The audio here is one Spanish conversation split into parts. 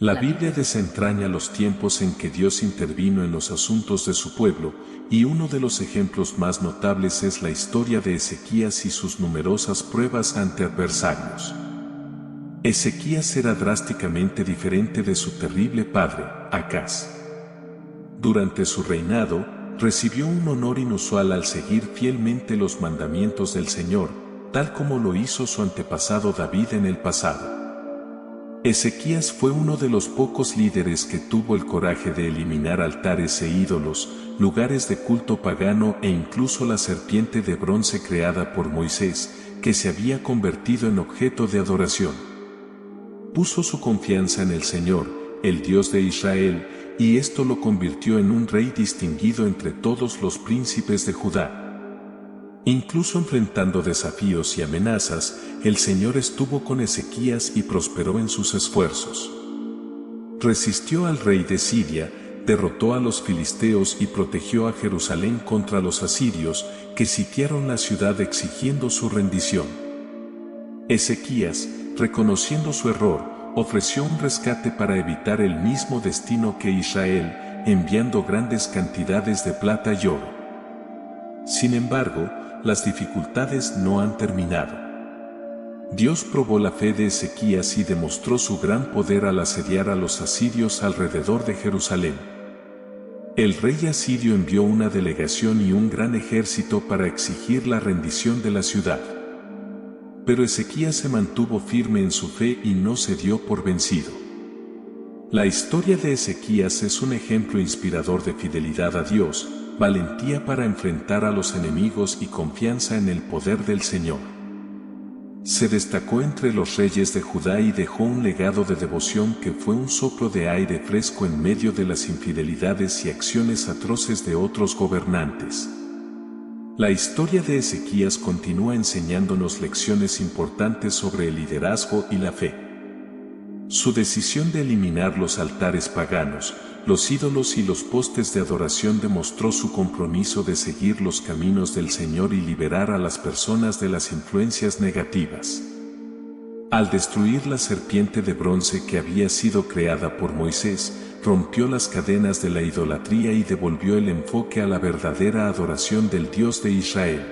La Biblia desentraña los tiempos en que Dios intervino en los asuntos de su pueblo, y uno de los ejemplos más notables es la historia de Ezequías y sus numerosas pruebas ante adversarios. Ezequías era drásticamente diferente de su terrible padre, Acaz. Durante su reinado, recibió un honor inusual al seguir fielmente los mandamientos del Señor, tal como lo hizo su antepasado David en el pasado. Ezequías fue uno de los pocos líderes que tuvo el coraje de eliminar altares e ídolos, lugares de culto pagano e incluso la serpiente de bronce creada por Moisés, que se había convertido en objeto de adoración. Puso su confianza en el Señor, el Dios de Israel, y esto lo convirtió en un rey distinguido entre todos los príncipes de Judá. Incluso enfrentando desafíos y amenazas, el Señor estuvo con Ezequías y prosperó en sus esfuerzos. Resistió al rey de Siria, derrotó a los filisteos y protegió a Jerusalén contra los asirios, que sitiaron la ciudad exigiendo su rendición. Ezequías, reconociendo su error, ofreció un rescate para evitar el mismo destino que Israel, enviando grandes cantidades de plata y oro. Sin embargo, las dificultades no han terminado. Dios probó la fe de Ezequías y demostró su gran poder al asediar a los asirios alrededor de Jerusalén. El rey asirio envió una delegación y un gran ejército para exigir la rendición de la ciudad. Pero Ezequías se mantuvo firme en su fe y no se dio por vencido. La historia de Ezequías es un ejemplo inspirador de fidelidad a Dios, valentía para enfrentar a los enemigos y confianza en el poder del Señor. Se destacó entre los reyes de Judá y dejó un legado de devoción que fue un soplo de aire fresco en medio de las infidelidades y acciones atroces de otros gobernantes. La historia de Ezequías continúa enseñándonos lecciones importantes sobre el liderazgo y la fe. Su decisión de eliminar los altares paganos, los ídolos y los postes de adoración demostró su compromiso de seguir los caminos del Señor y liberar a las personas de las influencias negativas. Al destruir la serpiente de bronce que había sido creada por Moisés, rompió las cadenas de la idolatría y devolvió el enfoque a la verdadera adoración del Dios de Israel.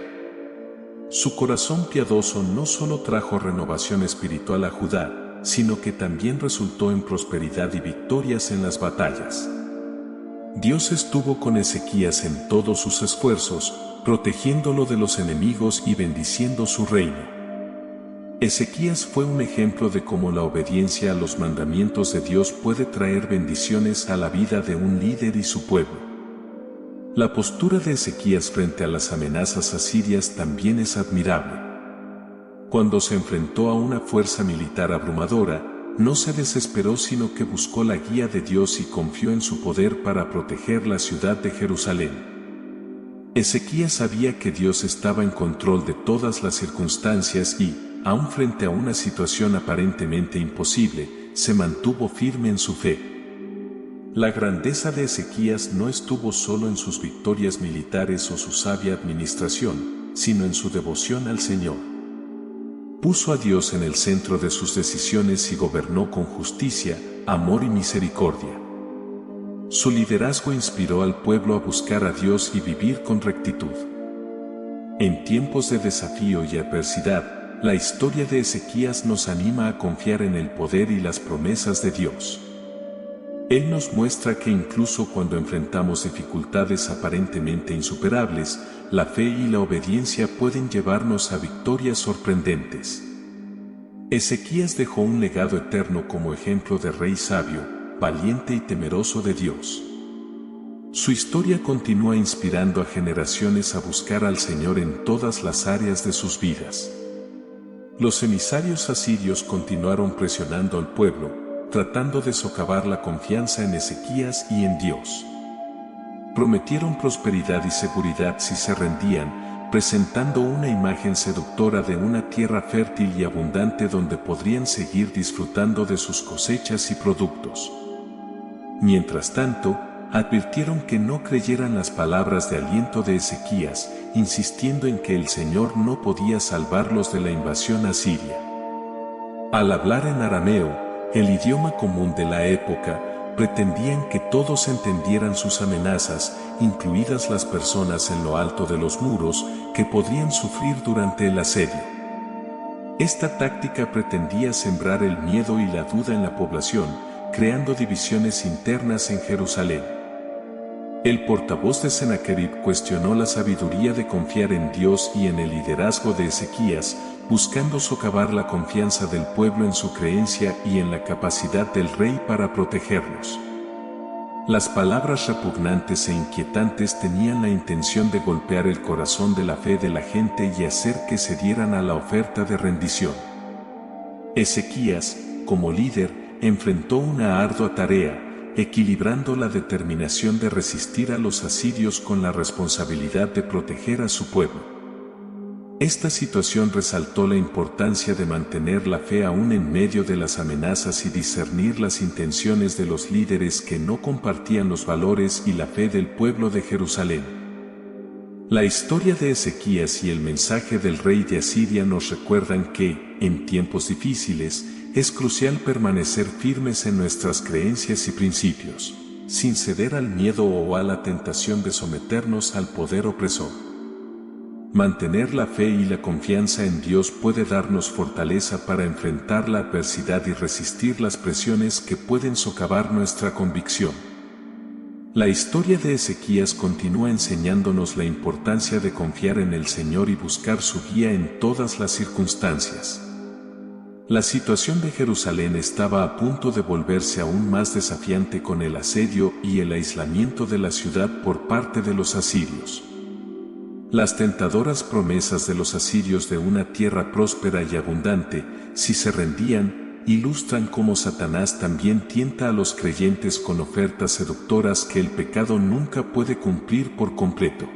Su corazón piadoso no solo trajo renovación espiritual a Judá, sino que también resultó en prosperidad y victorias en las batallas. Dios estuvo con Ezequías en todos sus esfuerzos, protegiéndolo de los enemigos y bendiciendo su reino. Ezequías fue un ejemplo de cómo la obediencia a los mandamientos de Dios puede traer bendiciones a la vida de un líder y su pueblo. La postura de Ezequías frente a las amenazas asirias también es admirable. Cuando se enfrentó a una fuerza militar abrumadora, no se desesperó sino que buscó la guía de Dios y confió en su poder para proteger la ciudad de Jerusalén. Ezequías sabía que Dios estaba en control de todas las circunstancias y, aun frente a una situación aparentemente imposible, se mantuvo firme en su fe. La grandeza de Ezequías no estuvo solo en sus victorias militares o su sabia administración, sino en su devoción al Señor. Puso a Dios en el centro de sus decisiones y gobernó con justicia, amor y misericordia. Su liderazgo inspiró al pueblo a buscar a Dios y vivir con rectitud. En tiempos de desafío y adversidad, la historia de Ezequías nos anima a confiar en el poder y las promesas de Dios. Él nos muestra que incluso cuando enfrentamos dificultades aparentemente insuperables, la fe y la obediencia pueden llevarnos a victorias sorprendentes. Ezequías dejó un legado eterno como ejemplo de rey sabio, valiente y temeroso de Dios. Su historia continúa inspirando a generaciones a buscar al Señor en todas las áreas de sus vidas. Los emisarios asirios continuaron presionando al pueblo, tratando de socavar la confianza en Ezequías y en Dios. Prometieron prosperidad y seguridad si se rendían, presentando una imagen seductora de una tierra fértil y abundante donde podrían seguir disfrutando de sus cosechas y productos. Mientras tanto, advirtieron que no creyeran las palabras de aliento de Ezequías, insistiendo en que el Señor no podía salvarlos de la invasión asiria. Al hablar en arameo, el idioma común de la época, pretendían que todos entendieran sus amenazas, incluidas las personas en lo alto de los muros, que podrían sufrir durante el asedio. Esta táctica pretendía sembrar el miedo y la duda en la población, creando divisiones internas en Jerusalén. El portavoz de Sennacherib cuestionó la sabiduría de confiar en Dios y en el liderazgo de Ezequías, buscando socavar la confianza del pueblo en su creencia y en la capacidad del rey para protegerlos. Las palabras repugnantes e inquietantes tenían la intención de golpear el corazón de la fe de la gente y hacer que cedieran a la oferta de rendición. Ezequías, como líder, enfrentó una ardua tarea, equilibrando la determinación de resistir a los asirios con la responsabilidad de proteger a su pueblo. Esta situación resaltó la importancia de mantener la fe aún en medio de las amenazas y discernir las intenciones de los líderes que no compartían los valores y la fe del pueblo de Jerusalén. La historia de Ezequías y el mensaje del rey de Asiria nos recuerdan que, en tiempos difíciles, es crucial permanecer firmes en nuestras creencias y principios, sin ceder al miedo o a la tentación de someternos al poder opresor. Mantener la fe y la confianza en Dios puede darnos fortaleza para enfrentar la adversidad y resistir las presiones que pueden socavar nuestra convicción. La historia de Ezequías continúa enseñándonos la importancia de confiar en el Señor y buscar su guía en todas las circunstancias. La situación de Jerusalén estaba a punto de volverse aún más desafiante con el asedio y el aislamiento de la ciudad por parte de los asirios. Las tentadoras promesas de los asirios de una tierra próspera y abundante, si se rendían, ilustran cómo Satanás también tienta a los creyentes con ofertas seductoras que el pecado nunca puede cumplir por completo.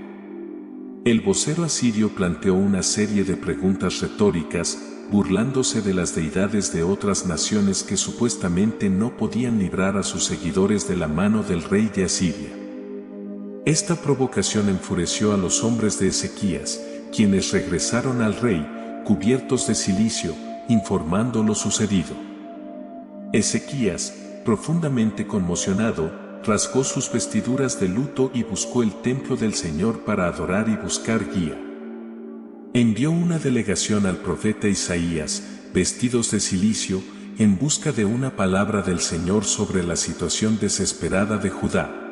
El vocero asirio planteó una serie de preguntas retóricas, burlándose de las deidades de otras naciones que supuestamente no podían librar a sus seguidores de la mano del rey de Asiria. Esta provocación enfureció a los hombres de Ezequías, quienes regresaron al rey, cubiertos de cilicio, informando lo sucedido. Ezequías, profundamente conmocionado, rasgó sus vestiduras de luto y buscó el templo del Señor para adorar y buscar guía. Envió una delegación al profeta Isaías, vestidos de cilicio, en busca de una palabra del Señor sobre la situación desesperada de Judá.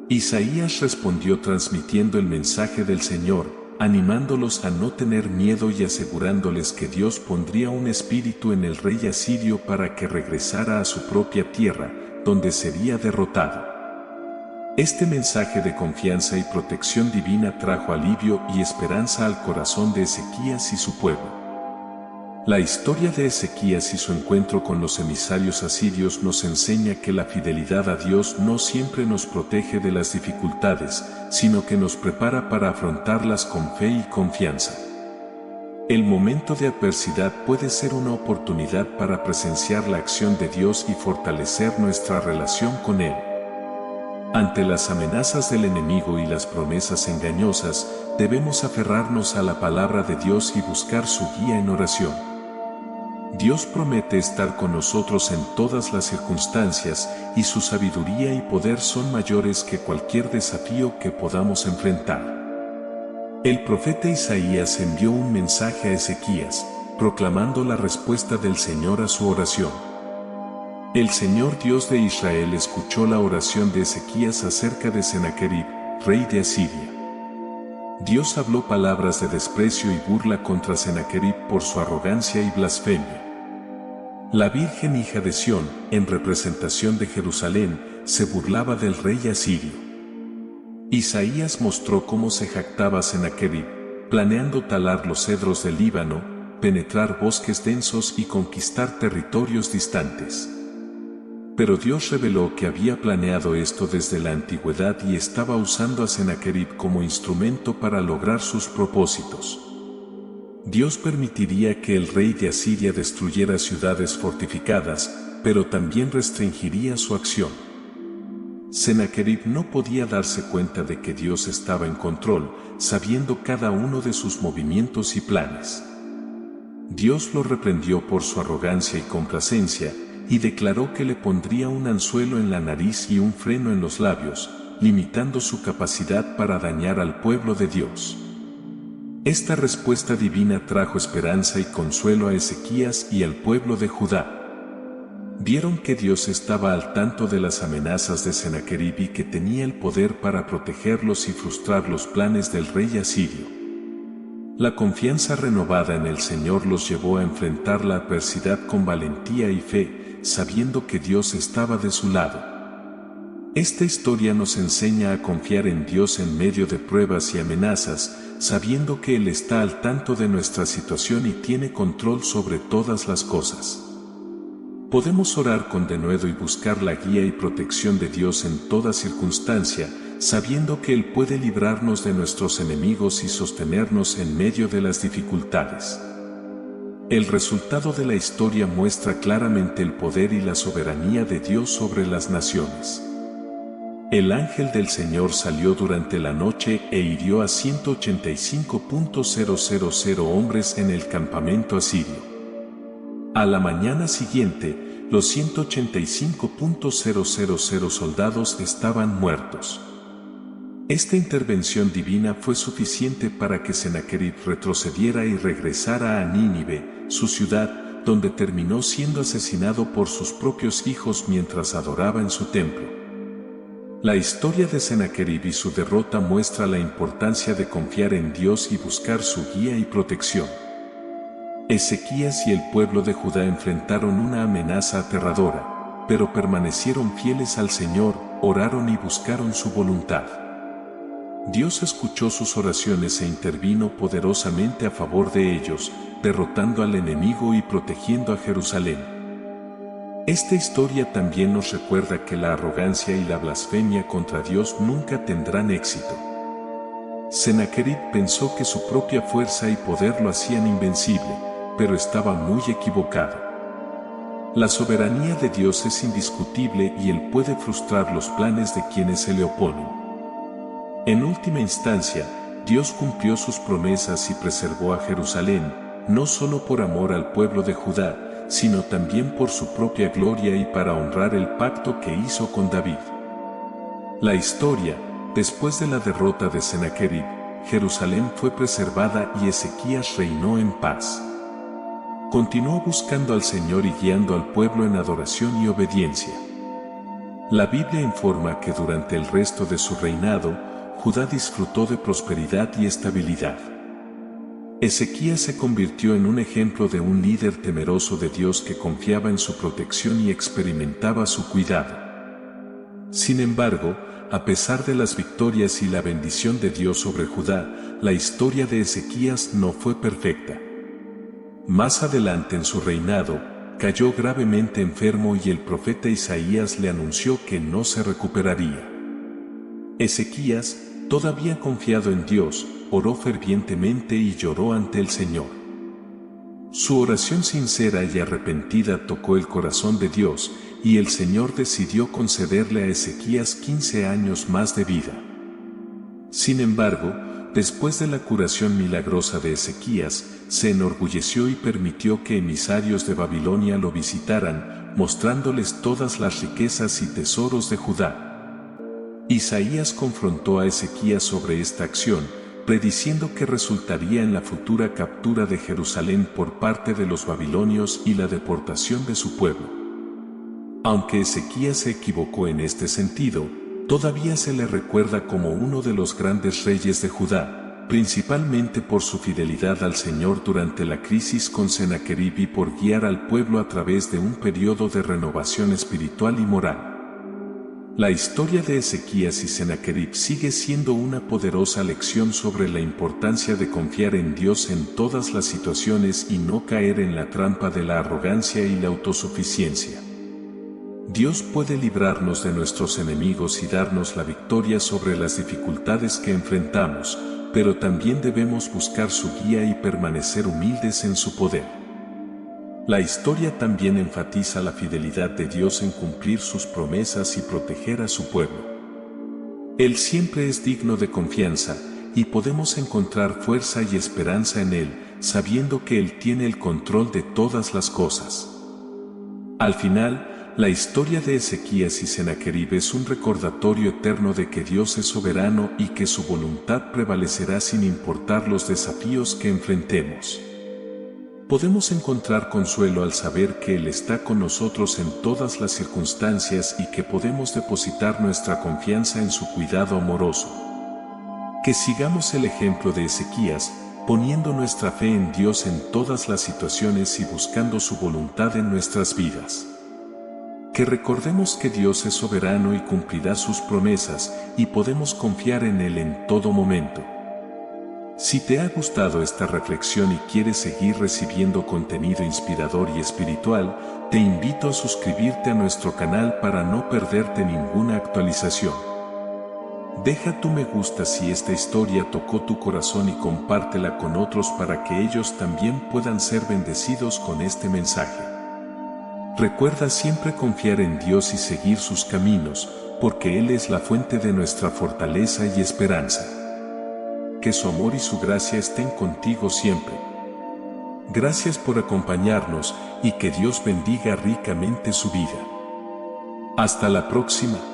Isaías respondió transmitiendo el mensaje del Señor, animándolos a no tener miedo y asegurándoles que Dios pondría un espíritu en el rey asirio para que regresara a su propia tierra, donde sería derrotado. Este mensaje de confianza y protección divina trajo alivio y esperanza al corazón de Ezequías y su pueblo. La historia de Ezequías y su encuentro con los emisarios asirios nos enseña que la fidelidad a Dios no siempre nos protege de las dificultades, sino que nos prepara para afrontarlas con fe y confianza. El momento de adversidad puede ser una oportunidad para presenciar la acción de Dios y fortalecer nuestra relación con Él. Ante las amenazas del enemigo y las promesas engañosas, debemos aferrarnos a la palabra de Dios y buscar su guía en oración. Dios promete estar con nosotros en todas las circunstancias, y su sabiduría y poder son mayores que cualquier desafío que podamos enfrentar. El profeta Isaías envió un mensaje a Ezequías, proclamando la respuesta del Señor a su oración. El Señor Dios de Israel escuchó la oración de Ezequías acerca de Sennacherib, rey de Asiria. Dios habló palabras de desprecio y burla contra Sennacherib por su arrogancia y blasfemia. La Virgen hija de Sión, en representación de Jerusalén, se burlaba del rey asirio. Isaías mostró cómo se jactaba Sennacherib, planeando talar los cedros del Líbano, penetrar bosques densos y conquistar territorios distantes. Pero Dios reveló que había planeado esto desde la antigüedad y estaba usando a Sennacherib como instrumento para lograr sus propósitos. Dios permitiría que el rey de Asiria destruyera ciudades fortificadas, pero también restringiría su acción. Sennacherib no podía darse cuenta de que Dios estaba en control, sabiendo cada uno de sus movimientos y planes. Dios lo reprendió por su arrogancia y complacencia, y declaró que le pondría un anzuelo en la nariz y un freno en los labios, limitando su capacidad para dañar al pueblo de Dios. Esta respuesta divina trajo esperanza y consuelo a Ezequías y al pueblo de Judá. Vieron que Dios estaba al tanto de las amenazas de Sennacherib y que tenía el poder para protegerlos y frustrar los planes del rey asirio. La confianza renovada en el Señor los llevó a enfrentar la adversidad con valentía y fe, sabiendo que Dios estaba de su lado. Esta historia nos enseña a confiar en Dios en medio de pruebas y amenazas, sabiendo que Él está al tanto de nuestra situación y tiene control sobre todas las cosas. Podemos orar con denuedo y buscar la guía y protección de Dios en toda circunstancia, sabiendo que Él puede librarnos de nuestros enemigos y sostenernos en medio de las dificultades. El resultado de la historia muestra claramente el poder y la soberanía de Dios sobre las naciones. El ángel del Señor salió durante la noche e hirió a 185.000 hombres en el campamento asirio. A la mañana siguiente, los 185.000 soldados estaban muertos. Esta intervención divina fue suficiente para que Sennacherib retrocediera y regresara a Nínive, su ciudad, donde terminó siendo asesinado por sus propios hijos mientras adoraba en su templo. La historia de Sennacherib y su derrota muestra la importancia de confiar en Dios y buscar su guía y protección. Ezequías y el pueblo de Judá enfrentaron una amenaza aterradora, pero permanecieron fieles al Señor, oraron y buscaron su voluntad. Dios escuchó sus oraciones e intervino poderosamente a favor de ellos, derrotando al enemigo y protegiendo a Jerusalén. Esta historia también nos recuerda que la arrogancia y la blasfemia contra Dios nunca tendrán éxito. Sennacherib pensó que su propia fuerza y poder lo hacían invencible, pero estaba muy equivocado. La soberanía de Dios es indiscutible y Él puede frustrar los planes de quienes se le oponen. En última instancia, Dios cumplió sus promesas y preservó a Jerusalén, no solo por amor al pueblo de Judá, sino también por su propia gloria y para honrar el pacto que hizo con David. La historia, después de la derrota de Sennacherib, Jerusalén fue preservada y Ezequías reinó en paz. Continuó buscando al Señor y guiando al pueblo en adoración y obediencia. La Biblia informa que durante el resto de su reinado, Judá disfrutó de prosperidad y estabilidad. Ezequías se convirtió en un ejemplo de un líder temeroso de Dios que confiaba en su protección y experimentaba su cuidado. Sin embargo, a pesar de las victorias y la bendición de Dios sobre Judá, la historia de Ezequías no fue perfecta. Más adelante en su reinado, cayó gravemente enfermo y el profeta Isaías le anunció que no se recuperaría. Ezequías, todavía confiado en Dios, oró fervientemente y lloró ante el Señor. Su oración sincera y arrepentida tocó el corazón de Dios, y el Señor decidió concederle a Ezequías 15 años más de vida. Sin embargo, después de la curación milagrosa de Ezequías, se enorgulleció y permitió que emisarios de Babilonia lo visitaran, mostrándoles todas las riquezas y tesoros de Judá. Isaías confrontó a Ezequías sobre esta acción, prediciendo que resultaría en la futura captura de Jerusalén por parte de los babilonios y la deportación de su pueblo. Aunque Ezequías se equivocó en este sentido, todavía se le recuerda como uno de los grandes reyes de Judá, principalmente por su fidelidad al Señor durante la crisis con Sennacherib y por guiar al pueblo a través de un periodo de renovación espiritual y moral. La historia de Ezequías y Sennacherib sigue siendo una poderosa lección sobre la importancia de confiar en Dios en todas las situaciones y no caer en la trampa de la arrogancia y la autosuficiencia. Dios puede librarnos de nuestros enemigos y darnos la victoria sobre las dificultades que enfrentamos, pero también debemos buscar su guía y permanecer humildes en su poder. La historia también enfatiza la fidelidad de Dios en cumplir sus promesas y proteger a su pueblo. Él siempre es digno de confianza, y podemos encontrar fuerza y esperanza en Él, sabiendo que Él tiene el control de todas las cosas. Al final, la historia de Ezequías y Sennacherib es un recordatorio eterno de que Dios es soberano y que su voluntad prevalecerá sin importar los desafíos que enfrentemos. Podemos encontrar consuelo al saber que Él está con nosotros en todas las circunstancias y que podemos depositar nuestra confianza en su cuidado amoroso. Que sigamos el ejemplo de Ezequías, poniendo nuestra fe en Dios en todas las situaciones y buscando su voluntad en nuestras vidas. Que recordemos que Dios es soberano y cumplirá sus promesas, y podemos confiar en Él en todo momento. Si te ha gustado esta reflexión y quieres seguir recibiendo contenido inspirador y espiritual, te invito a suscribirte a nuestro canal para no perderte ninguna actualización. Deja tu me gusta si esta historia tocó tu corazón y compártela con otros para que ellos también puedan ser bendecidos con este mensaje. Recuerda siempre confiar en Dios y seguir sus caminos, porque Él es la fuente de nuestra fortaleza y esperanza. Que su amor y su gracia estén contigo siempre. Gracias por acompañarnos y que Dios bendiga ricamente su vida. Hasta la próxima.